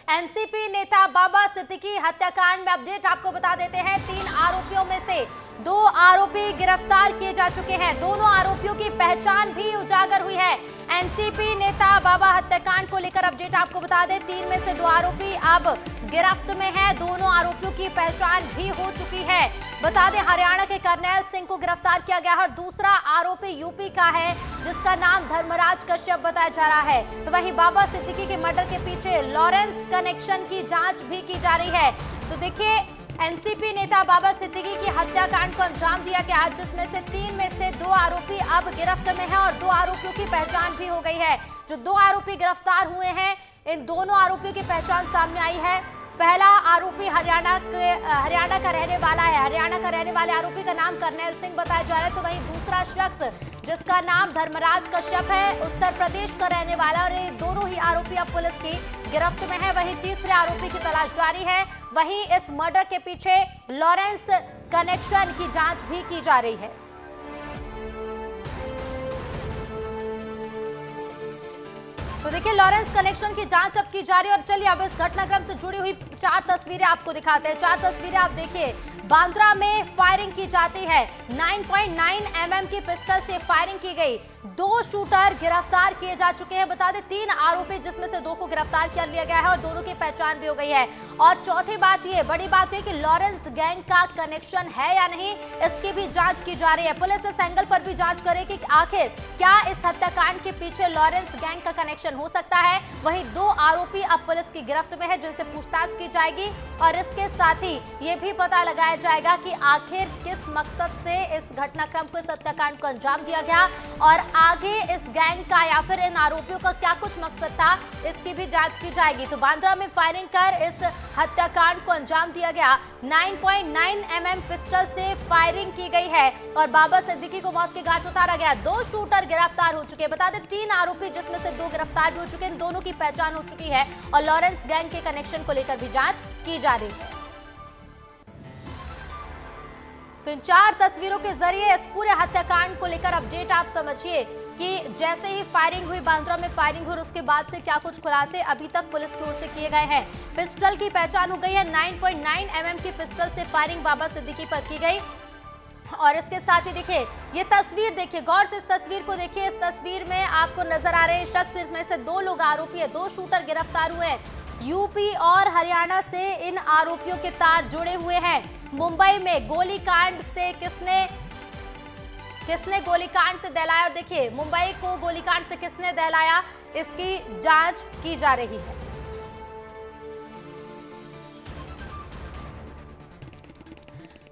NCP नेता बाबा सिद्दीकी हत्याकांड में अपडेट आपको बता देते हैं। 3 आरोपियों में से 2 आरोपी गिरफ्तार किए जा चुके हैं। दोनों आरोपियों की पहचान भी उजागर हुई है। एनसीपी नेता बाबा हत्याकांड को लेकर अपडेट आपको बता दें, 3 में से 2 आरोपी अब गिरफ्त में हैं। दोनों आरोपियों की पहचान भी हो चुकी है। बता दें, हरियाणा के करनैल सिंह को गिरफ्तार किया गया है और दूसरा आरोपी यूपी का है जिसका नाम धर्मराज कश्यप बताया जा रहा है। तो वहीं बाबा सिद्दीकी के मर्डर के पीछे लॉरेंस कनेक्शन की जांच भी की जा रही है। तो देखिए, एनसीपी नेता बाबा सिद्दीकी की हत्याकांड को अंजाम दिया गया, जिसमें से 3 में से 2 आरोपी अब गिरफ्त में हैं और 2 आरोपियों की पहचान भी हो गई है। जो 2 आरोपी गिरफ्तार हुए हैं, इन दोनों आरोपियों की पहचान सामने आई है। पहला आरोपी हरियाणा का रहने वाला है। हरियाणा का रहने वाले आरोपी का नाम करनैल सिंह बताया जा रहा है। तो वहीं दूसरा शख्स जिसका नाम धर्मराज कश्यप है, उत्तर प्रदेश का रहने वाला, और ये दोनों ही आरोपी अब पुलिस की गिरफ्त में है। वहीं तीसरे आरोपी की तलाश जारी है। वहीं इस मर्डर के पीछे लॉरेंस कनेक्शन की जांच भी की जा रही है। तो देखिए, लॉरेंस कनेक्शन की जांच अब की जा रही है। और चलिए अब इस घटनाक्रम से जुड़ी हुई 4 तस्वीरें आपको दिखाते हैं। 4 तस्वीरें आप देखिए। बांद्रा में फायरिंग की जाती है। 9.9 mm की पिस्टल से फायरिंग की गई। 2 शूटर गिरफ्तार किए जा चुके हैं। बता दें, 3 आरोपी जिसमें से 2 को गिरफ्तार कर लिया गया है और दोनों की पहचान भी हो गई है। और चौथी बात ये, बड़ी बात है कि लॉरेंस गैंग का कनेक्शन है या नहीं, इसकी भी जांच की जा रही है। पुलिस इस एंगल पर भी जांच करेगी कि आखिर क्या इस हत्याकांड के पीछे लॉरेंस गैंग का कनेक्शन हो सकता है। वहीं 2 आरोपी अब पुलिस की गिरफ्त में है, जिनसे पूछताछ की जाएगी। और इसके साथ ही ये भी पता लगाया जाएगा कि आखिर किस मकसद से इस घटनाक्रम को, इस हत्याकांड को अंजाम दिया गया और आगे इस गैंग का या फिर इन आरोपियों का क्या कुछ मकसद था, इसकी भी जांच की जाएगी। तो बांद्रा में फायरिंग कर इस हत्याकांड को अंजाम दिया गया। 9.9 mm पिस्टल से फायरिंग की गई है और बाबा सिद्दीकी को मौत के घाट उतारा गया। 2 शूटर गिरफ्तार हो चुके हैं। बता दें, 3 आरोपी जिसमें से 2 गिरफ्तार भी हो चुके हैं, इन दोनों की पहचान हो चुकी है और लॉरेंस गैंग के कनेक्शन को लेकर भी जांच की जा रही है। तो इन 4 तस्वीरों के जरिए इस पूरे हत्याकांड को लेकर अपडेट आप समझिए कि जैसे ही फायरिंग हुई, बांद्रा में फायरिंग हुई, उसके बाद से क्या कुछ खुलासे अभी तक पुलिस की ओर से किए गए हैं। पिस्टल की पहचान हो गई है। 9.9 mm की पिस्टल से फायरिंग बाबा सिद्दीकी पर की गई। और इसके साथ ही देखिए, ये तस्वीर देखिए, गौर से इस तस्वीर को देखिए। इस तस्वीर में आपको नजर आ रहे शख्स, इसमें से 2 लोग आरोपी है। 2 शूटर गिरफ्तार हुए हैं। यूपी और हरियाणा से इन आरोपियों के तार जुड़े हुए हैं। मुंबई में गोलीकांड से किसने गोलीकांड से दहलाया, और देखिए मुंबई को गोलीकांड से किसने दहलाया, इसकी जांच की जा रही है।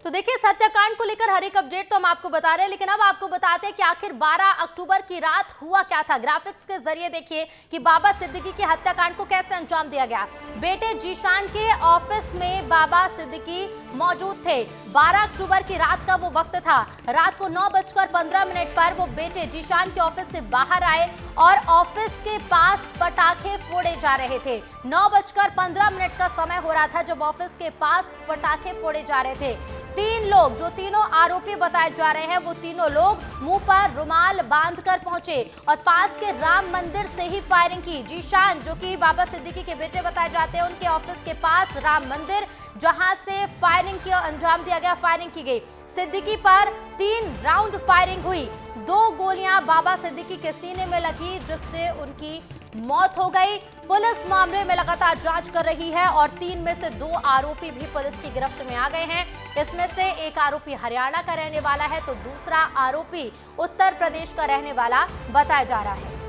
तो देखिए, इस हत्याकांड को लेकर हर एक अपडेट तो हम आपको बता रहे हैं, लेकिन अब आपको बताते हैं कि आखिर 12 अक्टूबर की रात हुआ क्या था। ग्राफिक्स के जरिए देखिए कि बाबा सिद्दीकी के हत्याकांड को कैसे अंजाम दिया गया। बेटे जीशान के ऑफिस में बाबा सिद्दीकी मौजूद थे। 12 अक्टूबर की रात का वो वक्त था। रात को 9:15 पर वो बेटे जीशान के ऑफिस से बाहर आए और ऑफिस के पास पटाखे फोड़े जा रहे थे। 9:15 का समय हो रहा था जब ऑफिस के पास पटाखे फोड़े जा रहे थे। 3 लोग, जो तीनों आरोपी बताए जा रहे हैं, वो तीनों लोग मुंह पर रुमाल बांधकर पहुंचे और पास के राम मंदिर से ही फायरिंग की। जीशान, जो कि बाबा सिद्दीकी के बेटे बताए जाते हैं, उनके ऑफिस के पास राम मंदिर, जहां से फायरिंग की अंजाम दिया गया, फायरिंग की गई। सिद्दीकी पर 3 राउंड फायरिंग हुई। 2 गोलियां बाबा सिद्दीकी के सीने में लगी, जिससे उनकी मौत हो गई। पुलिस मामले में लगातार जांच कर रही है और 3 में से 2 आरोपी भी पुलिस की गिरफ्त में आ गए हैं। इसमें से एक आरोपी हरियाणा का रहने वाला है, तो दूसरा आरोपी उत्तर प्रदेश का रहने वाला बताया जा रहा है।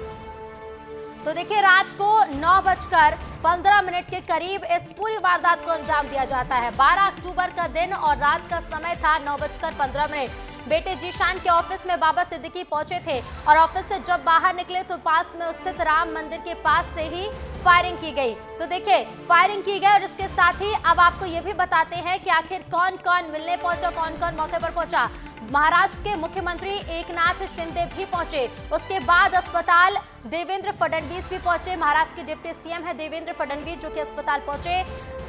तो देखिए, रात को 9:15 के करीब इस पूरी वारदात को अंजाम दिया जाता है। 12 अक्टूबर का दिन और रात का समय था 9:15। बेटे जीशान के ऑफिस में बाबा सिद्दीकी पहुंचे थे और ऑफिस से जब बाहर निकले तो पास में स्थित राम मंदिर के पास से ही फायरिंग की गई। तो देखिए, फायरिंग की गई और इसके साथ ही अब आपको ये भी बताते हैं कि आखिर कौन कौन मिलने पहुंचा, कौन कौन मौके पर पहुंचा। महाराष्ट्र के मुख्यमंत्री एकनाथ शिंदे भी पहुंचे। उसके बाद अस्पताल देवेंद्र फडणवीस भी पहुंचे। महाराष्ट्र के डिप्टी सीएम है देवेंद्र फडणवीस, जो कि अस्पताल पहुंचे।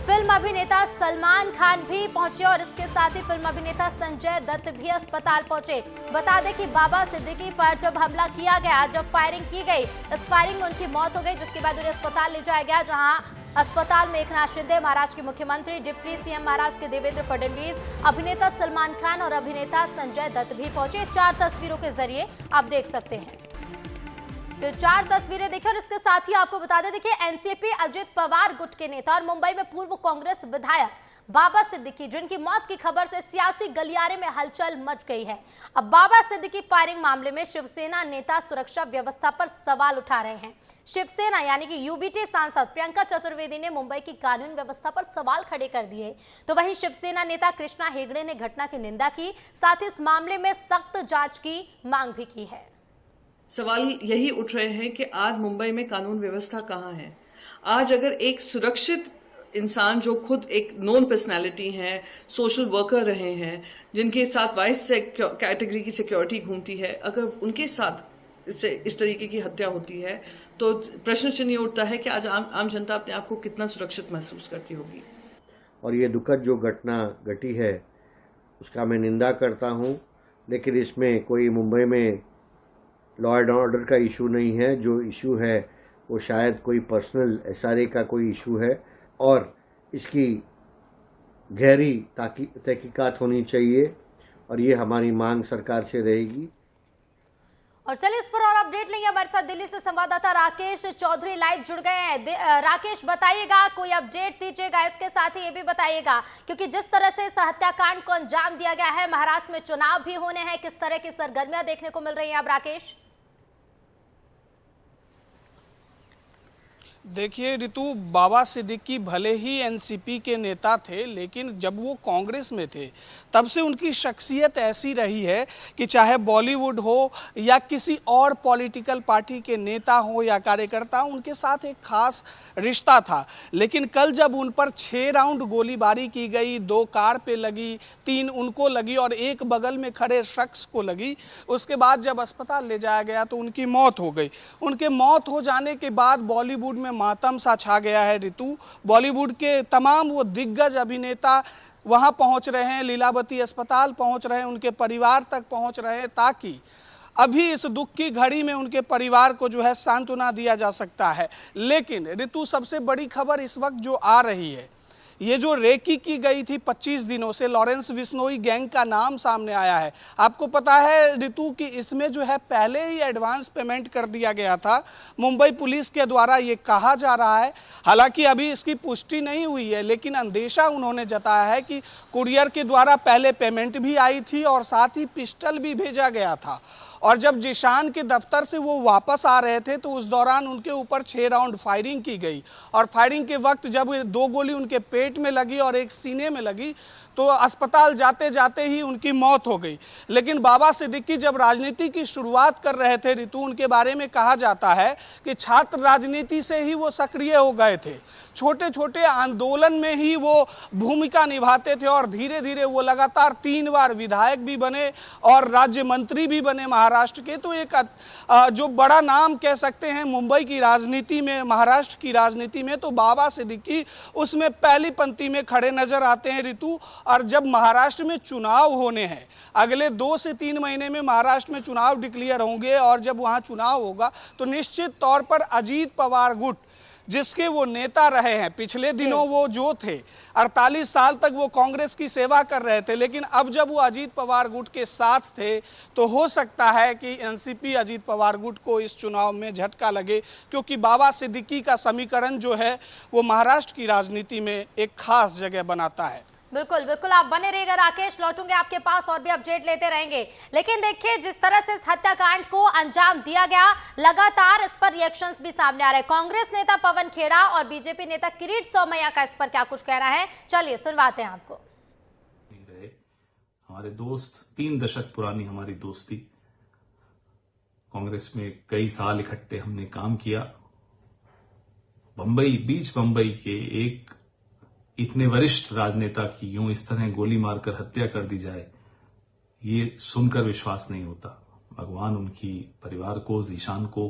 फिल्म अभिनेता सलमान खान भी पहुंचे और इसके साथ ही फिल्म अभिनेता संजय दत्त भी अस्पताल पहुंचे। बता दें कि बाबा सिद्दीकी पर जब हमला किया गया, जब फायरिंग की गई, इस फायरिंग में उनकी मौत हो गई, जिसके बाद उन्हें अस्पताल ले जाया गया, जहां अस्पताल में एकनाथ शिंदे, महाराष्ट्र के मुख्यमंत्री, डिप्टी सीएम महाराष्ट्र के देवेंद्र फडणवीस, अभिनेता सलमान खान और अभिनेता संजय दत्त भी पहुंचे। 4 तस्वीरों के जरिए आप देख सकते हैं। तो 4 तस्वीरें देखिए और इसके साथ ही आपको बता दें, देखिए एनसीपी अजित पवार गुट के नेता और मुंबई में पूर्व कांग्रेस विधायक बाबा सिद्दीकी, जिनकी मौत की खबर से सियासी गलियारे में हलचल मच गई है। अब बाबा सिद्दीकी फायरिंग मामले में शिवसेना नेता सुरक्षा व्यवस्था पर सवाल उठा रहे हैं। शिवसेना यानी कि यूबीटी सांसद प्रियंका चतुर्वेदी ने मुंबई की कानून व्यवस्था पर सवाल खड़े कर दिए। तो वहीं शिवसेना नेता कृष्णा हेगड़े ने घटना की निंदा की, साथ ही इस मामले में सख्त जांच की मांग भी की है। सवाल यही उठ रहे हैं कि आज मुंबई में कानून व्यवस्था कहाँ है। आज अगर एक सुरक्षित इंसान जो खुद एक नोन पर्सनालिटी हैं, सोशल वर्कर रहे हैं, जिनके साथ वाइस कैटेगरी की सिक्योरिटी घूमती है, अगर उनके साथ इस तरीके की हत्या होती है तो प्रश्न चिन्ह उठता है कि आज आम जनता अपने आप को कितना सुरक्षित महसूस करती होगी। और ये दुखद जो घटना घटी है उसका मैं निंदा करता हूँ, लेकिन इसमें कोई मुंबई में लॉ एंड ऑर्डर का इशू नहीं है। जो इशू है वो शायद कोई पर्सनल एसआरए का कोई इशू है और इसकी गहरी तहकीकात होनी चाहिए और ये हमारी मांग सरकार से रहेगी। और चलिए इस पर और अपडेट लेंगे। हमारे साथ दिल्ली से संवाददाता राकेश चौधरी लाइव जुड़ गए हैं। राकेश, बताइएगा, कोई अपडेट दीजिएगा, इसके साथ ही ये भी बताइएगा क्योंकि जिस तरह से इस हत्याकांड को अंजाम दिया गया है, महाराष्ट्र में चुनाव भी होने हैं, किस तरह की सरगर्मियां देखने को मिल रही हैं। अब राकेश देखिए ऋतु, बाबा सिद्दीकी भले ही एनसीपी के नेता थे, लेकिन जब वो कांग्रेस में थे तब से उनकी शख्सियत ऐसी रही है कि चाहे बॉलीवुड हो या किसी और पॉलिटिकल पार्टी के नेता हो या कार्यकर्ता, उनके साथ एक खास रिश्ता था। लेकिन कल जब उन पर 6 राउंड गोलीबारी की गई, 2 कार पे लगी, 3 उनको लगी और 1 बगल में खड़े शख्स को लगी, उसके बाद जब अस्पताल ले जाया गया तो उनकी मौत हो गई। उनके मौत हो जाने के बाद बॉलीवुड में मातम सा छा गया है ऋतु। बॉलीवुड के तमाम वो दिग्गज अभिनेता वहां पहुंच रहे हैं, लीलावती अस्पताल पहुंच रहे हैं, उनके परिवार तक पहुंच रहे हैं ताकि अभी इस दुख की घड़ी में उनके परिवार को जो है सांत्वना दिया जा सकता है। लेकिन ऋतु, सबसे बड़ी खबर इस वक्त जो आ रही है, ये जो रेकी की गई थी 25 दिनों से, लॉरेंस बिश्नोई गैंग का नाम सामने आया है। आपको पता है ऋतु कि इसमें जो है पहले ही एडवांस पेमेंट कर दिया गया था। मुंबई पुलिस के द्वारा ये कहा जा रहा है, हालांकि अभी इसकी पुष्टि नहीं हुई है, लेकिन अंदेशा उन्होंने जताया है कि कुरियर के द्वारा पहले पेमेंट भी आई थी और साथ ही पिस्टल भी भेजा गया था। और जब जिशान के दफ्तर से वो वापस आ रहे थे तो उस दौरान उनके ऊपर 6 राउंड फायरिंग की गई और फायरिंग के वक्त जब 2 गोली उनके पेट में लगी और 1 सीने में लगी तो अस्पताल जाते जाते ही उनकी मौत हो गई। लेकिन बाबा सिद्दीकी जब राजनीति की शुरुआत कर रहे थे ऋतु, उनके बारे में कहा जाता है कि छात्र राजनीति से ही वो सक्रिय हो गए थे। छोटे छोटे आंदोलन में ही वो भूमिका निभाते थे और धीरे धीरे वो लगातार 3 बार विधायक भी बने और राज्य मंत्री भी बने महाराष्ट्र के। तो एक जो बड़ा नाम कह सकते हैं मुंबई की राजनीति में, महाराष्ट्र की राजनीति में, तो बाबा सिद्दीकी उसमें पहली पंक्ति में खड़े नजर आते हैं ऋतु। और जब महाराष्ट्र में चुनाव होने हैं, अगले 2 से 3 महीने में महाराष्ट्र में चुनाव डिक्लेयर होंगे और जब वहां चुनाव होगा तो निश्चित तौर पर अजीत पवार गुट, जिसके वो नेता रहे हैं, पिछले दिनों वो जो थे 48 साल तक वो कांग्रेस की सेवा कर रहे थे, लेकिन अब जब वो अजीत पवार गुट के साथ थे तो हो सकता है कि एनसीपी अजीत पवार गुट को इस चुनाव में झटका लगे, क्योंकि बाबा सिद्दीकी का समीकरण जो है वो महाराष्ट्र की राजनीति में एक खास जगह बनाता है। बिल्कुल बिल्कुल, आप बने रहिएगा राकेश, लौटूंगे आपके पास और भी अपडेट लेते रहेंगे। लेकिन देखिए जिस तरह से इस हत्याकांड को अंजाम दिया गया, लगातार इस पर रिएक्शंस भी सामने आ रहे हैं। कांग्रेस नेता पवन खेड़ा और बीजेपी नेता किरीट सोमैया का इस पर क्या कुछ कहना है, चलिए सुनवाते हैं आपको। हमारे दोस्त, 3 दशक पुरानी हमारी दोस्ती, कांग्रेस में कई साल इकट्ठे हमने काम किया। बीच बंबई के एक इतने वरिष्ठ राजनेता की यूं इस तरह गोली मारकर हत्या कर दी जाए, ये सुनकर विश्वास नहीं होता। भगवान उनकी परिवार को, ज़ीशान को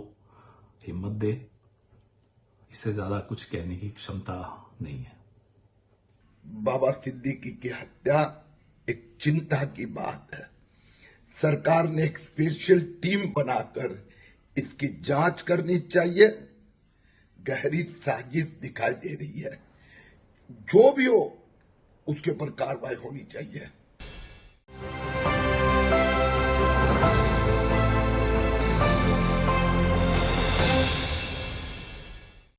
हिम्मत दे। इससे ज्यादा कुछ कहने की क्षमता नहीं है। बाबा सिद्दीकी की हत्या एक चिंता की बात है। सरकार ने एक स्पेशल टीम बनाकर इसकी जांच करनी चाहिए। गहरी साजिश दिखाई दे रही है। जो भी हो उसके ऊपर कार्रवाई होनी चाहिए।